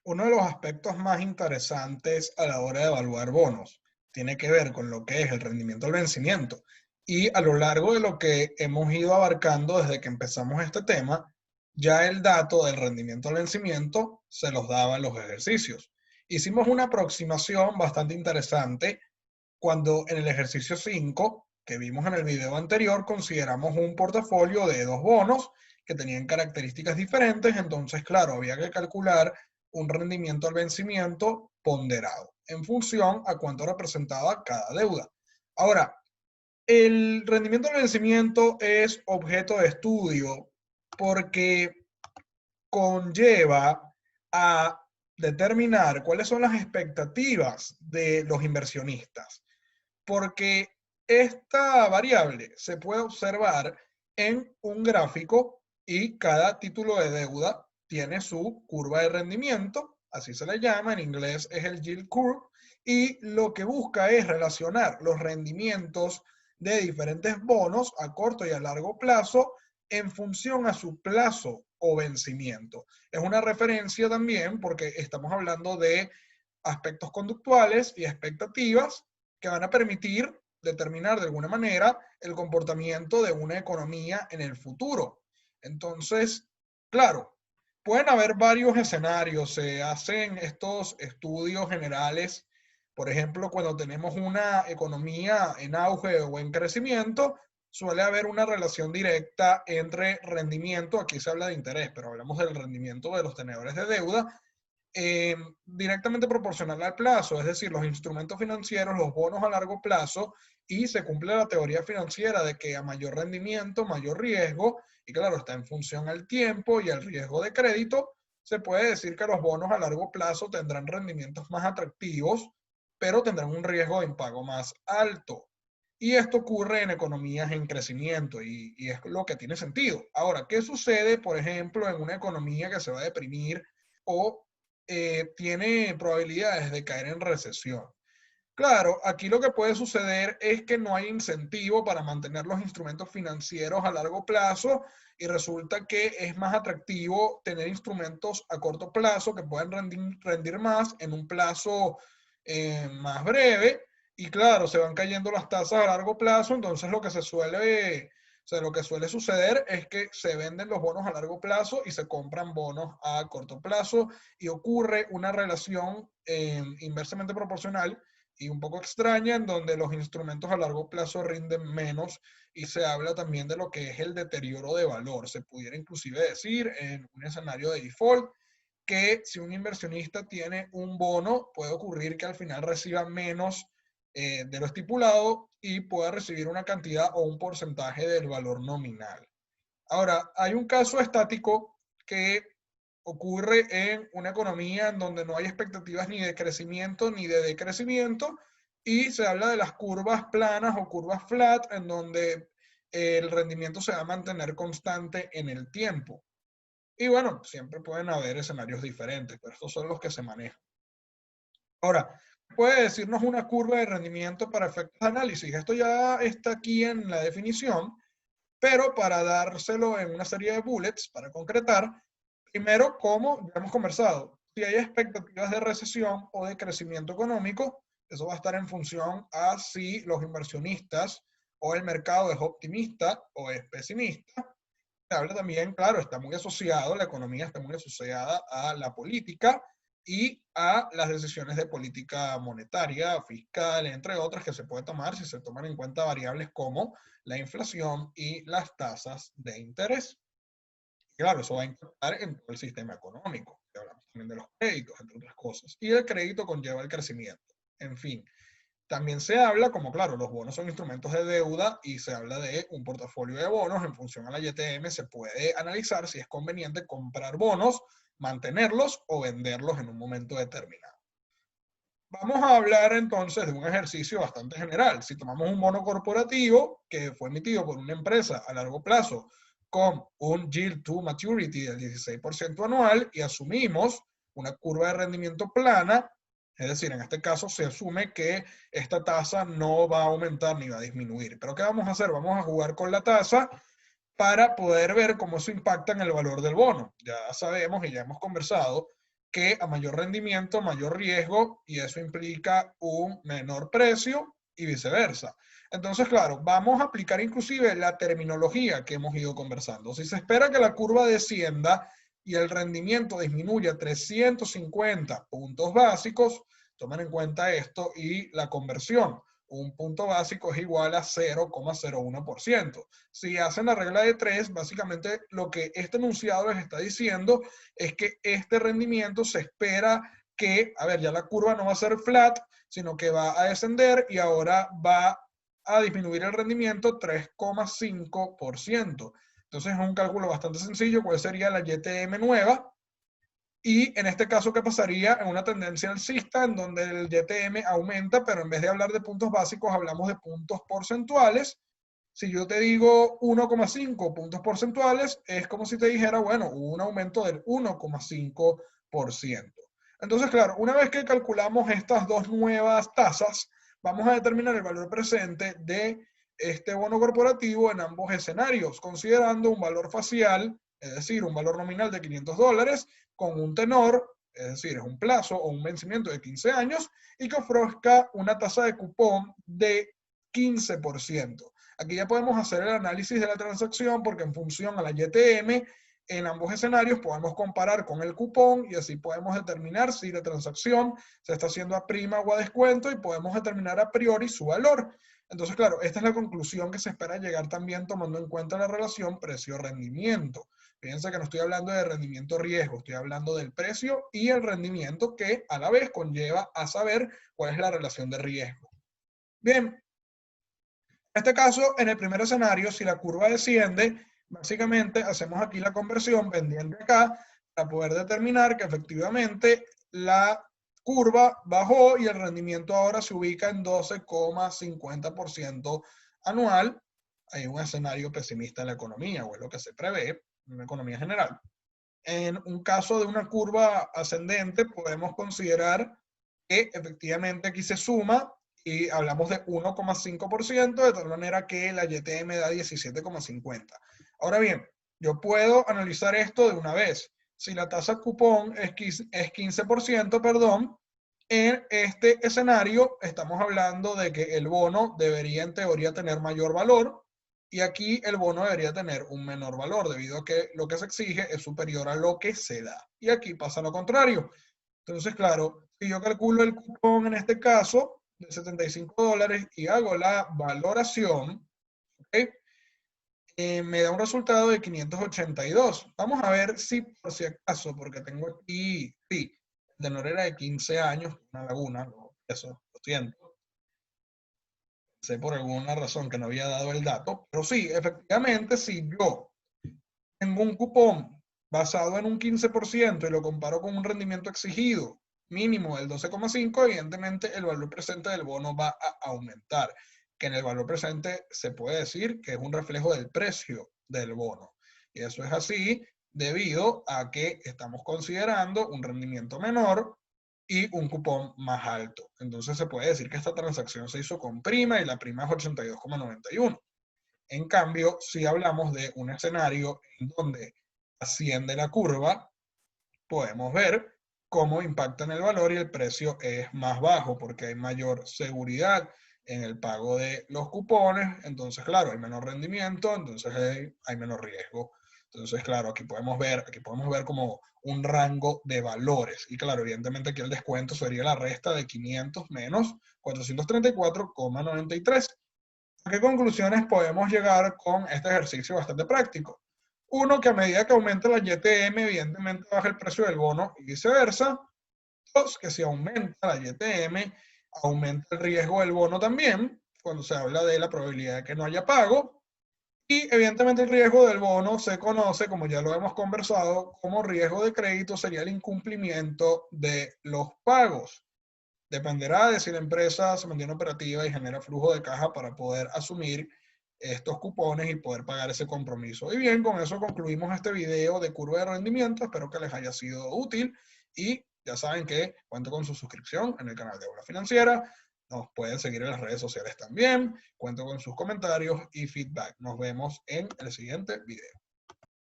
Uno de los aspectos más interesantes a la hora de evaluar bonos tiene que ver con lo que es el rendimiento al vencimiento. Y a lo largo de lo que hemos ido abarcando desde que empezamos este tema, ya el dato del rendimiento al vencimiento se los daba en los ejercicios. Hicimos una aproximación bastante interesante cuando en el ejercicio 5 que vimos en el video anterior consideramos un portafolio de dos bonos que tenían características diferentes, entonces claro, había que calcular un rendimiento al vencimiento ponderado en función a cuánto representaba cada deuda. Ahora, el rendimiento al vencimiento es objeto de estudio porque conlleva a determinar cuáles son las expectativas de los inversionistas, porque esta variable se puede observar en un gráfico y cada título de deuda tiene su curva de rendimiento, así se le llama, en inglés es el yield curve, y lo que busca es relacionar los rendimientos de diferentes bonos a corto y a largo plazo en función a su plazo o vencimiento. Es una referencia también porque estamos hablando de aspectos conductuales y expectativas que van a permitir determinar de alguna manera el comportamiento de una economía en el futuro. Entonces, claro, pueden haber varios escenarios, se hacen estos estudios generales, por ejemplo, cuando tenemos una economía en auge o en crecimiento, suele haber una relación directa entre rendimiento, aquí se habla de interés, pero hablamos del rendimiento de los tenedores de deuda, directamente proporcional al plazo, es decir, los instrumentos financieros, los bonos a largo plazo, y se cumple la teoría financiera de que a mayor rendimiento, mayor riesgo, y claro, está en función al tiempo y al riesgo de crédito, se puede decir que los bonos a largo plazo tendrán rendimientos más atractivos, pero tendrán un riesgo de impago más alto. Y esto ocurre en economías en crecimiento y es lo que tiene sentido. Ahora, ¿qué sucede, por ejemplo, en una economía que se va a deprimir o tiene probabilidades de caer en recesión? Claro, aquí lo que puede suceder es que no hay incentivo para mantener los instrumentos financieros a largo plazo y resulta que es más atractivo tener instrumentos a corto plazo que pueden rendir más en un plazo más breve. Y claro, se van cayendo las tasas a largo plazo, entonces lo que suele suceder es que se venden los bonos a largo plazo y se compran bonos a corto plazo y ocurre una relación inversamente proporcional y un poco extraña en donde los instrumentos a largo plazo rinden menos y se habla también de lo que es el deterioro de valor. Se pudiera inclusive decir en un escenario de default que si un inversionista tiene un bono, puede ocurrir que al final reciba menos de lo estipulado y pueda recibir una cantidad o un porcentaje del valor nominal. Ahora, hay un caso estático que ocurre en una economía en donde no hay expectativas ni de crecimiento ni de decrecimiento y se habla de las curvas planas o curvas flat en donde el rendimiento se va a mantener constante en el tiempo. Y bueno, siempre pueden haber escenarios diferentes, pero estos son los que se manejan. Ahora, puede decirnos una curva de rendimiento para efectos de análisis. Esto ya está aquí en la definición, pero para dárselo en una serie de bullets, para concretar, primero, como ya hemos conversado, si hay expectativas de recesión o de crecimiento económico, eso va a estar en función a si los inversionistas o el mercado es optimista o es pesimista. Se habla también, claro, está muy asociado, la economía está muy asociada a la política y a las decisiones de política monetaria, fiscal, entre otras, que se puede tomar si se toman en cuenta variables como la inflación y las tasas de interés. Claro, eso va a impactar en todo el sistema económico. Hablamos también de los créditos, entre otras cosas. Y el crédito conlleva el crecimiento. En fin, también se habla, como claro, los bonos son instrumentos de deuda y se habla de un portafolio de bonos. En función a la YTM se puede analizar si es conveniente comprar bonos, mantenerlos o venderlos en un momento determinado. Vamos a hablar entonces de un ejercicio bastante general. Si tomamos un bono corporativo que fue emitido por una empresa a largo plazo con un yield to maturity del 16% anual y asumimos una curva de rendimiento plana, es decir, en este caso se asume que esta tasa no va a aumentar ni va a disminuir. Pero ¿qué vamos a hacer? Vamos a jugar con la tasa para poder ver cómo eso impacta en el valor del bono. Ya sabemos y ya hemos conversado que a mayor rendimiento, mayor riesgo, y eso implica un menor precio y viceversa. Entonces, claro, vamos a aplicar inclusive la terminología que hemos ido conversando. Si se espera que la curva descienda y el rendimiento disminuya 350 puntos básicos, tomen en cuenta esto y la conversión. Un punto básico es igual a 0,01%. Si hacen la regla de 3, básicamente lo que este enunciado les está diciendo es que este rendimiento se espera que, a ver, ya la curva no va a ser flat, sino que va a descender y ahora va a disminuir el rendimiento 3,5%. Entonces es un cálculo bastante sencillo. ¿Cuál sería la YTM nueva? Y en este caso, ¿qué pasaría? En una tendencia alcista en donde el YTM aumenta, pero en vez de hablar de puntos básicos, hablamos de puntos porcentuales. Si yo te digo 1,5 puntos porcentuales, es como si te dijera, bueno, hubo un aumento del 1,5%. Entonces, claro, una vez que calculamos estas dos nuevas tasas, vamos a determinar el valor presente de este bono corporativo en ambos escenarios, considerando un valor facial, es decir, un valor nominal de $500, con un tenor, es decir, es un plazo o un vencimiento de 15 años, y que ofrezca una tasa de cupón de 15%. Aquí ya podemos hacer el análisis de la transacción porque en función a la YTM, en ambos escenarios podemos comparar con el cupón y así podemos determinar si la transacción se está haciendo a prima o a descuento y podemos determinar a priori su valor. Entonces, claro, esta es la conclusión que se espera llegar también tomando en cuenta la relación precio-rendimiento. Fíjense que no estoy hablando de rendimiento-riesgo, estoy hablando del precio y el rendimiento que a la vez conlleva a saber cuál es la relación de riesgo. Bien, en este caso, en el primer escenario, si la curva desciende, básicamente hacemos aquí la conversión pendiente acá para poder determinar que efectivamente la curva bajó y el rendimiento ahora se ubica en 12,50% anual. Hay un escenario pesimista en la economía, o es lo que se prevé en la economía general. En un caso de una curva ascendente, podemos considerar que efectivamente aquí se suma y hablamos de 1,5%, de tal manera que la YTM da 17,50. Ahora bien, yo puedo analizar esto de una vez. Si la tasa cupón es 15%, perdón, en este escenario estamos hablando de que el bono debería en teoría tener mayor valor y aquí el bono debería tener un menor valor debido a que lo que se exige es superior a lo que se da. Y aquí pasa lo contrario. Entonces, claro, si yo calculo el cupón en este caso de $75 y hago la valoración, ¿okay? Me da un resultado de 582. Vamos a ver si por si acaso, porque tengo aquí, sí, el tenor era de 15 años, una laguna, eso, lo siento. Sé por alguna razón que no había dado el dato, pero sí, efectivamente, si yo tengo un cupón basado en un 15% y lo comparo con un rendimiento exigido mínimo del 12,5, evidentemente el valor presente del bono va a aumentar, que en el valor presente se puede decir que es un reflejo del precio del bono. Y eso es así debido a que estamos considerando un rendimiento menor y un cupón más alto. Entonces se puede decir que esta transacción se hizo con prima y la prima es 82,91. En cambio, si hablamos de un escenario en donde asciende la curva, podemos ver cómo impacta en el valor y el precio es más bajo porque hay mayor seguridad en el pago de los cupones. Entonces, claro, hay menor rendimiento, entonces hay menor riesgo. Entonces, claro, aquí podemos ver como un rango de valores. Y claro, evidentemente aquí el descuento sería la resta de 500 menos 434,93. ¿A qué conclusiones podemos llegar con este ejercicio bastante práctico? Uno, que a medida que aumenta la YTM, evidentemente baja el precio del bono y viceversa. Dos, que si aumenta la YTM, aumenta el riesgo del bono también, cuando se habla de la probabilidad de que no haya pago. Y evidentemente el riesgo del bono se conoce, como ya lo hemos conversado, como riesgo de crédito, sería el incumplimiento de los pagos. Dependerá de si la empresa se mantiene operativa y genera flujo de caja para poder asumir estos cupones y poder pagar ese compromiso. Y bien, con eso concluimos este video de curva de rendimiento. Espero que les haya sido útil y ya saben que cuento con su suscripción en el canal de Aula Financiera. Nos pueden seguir en las redes sociales también. Cuento con sus comentarios y feedback. Nos vemos en el siguiente video.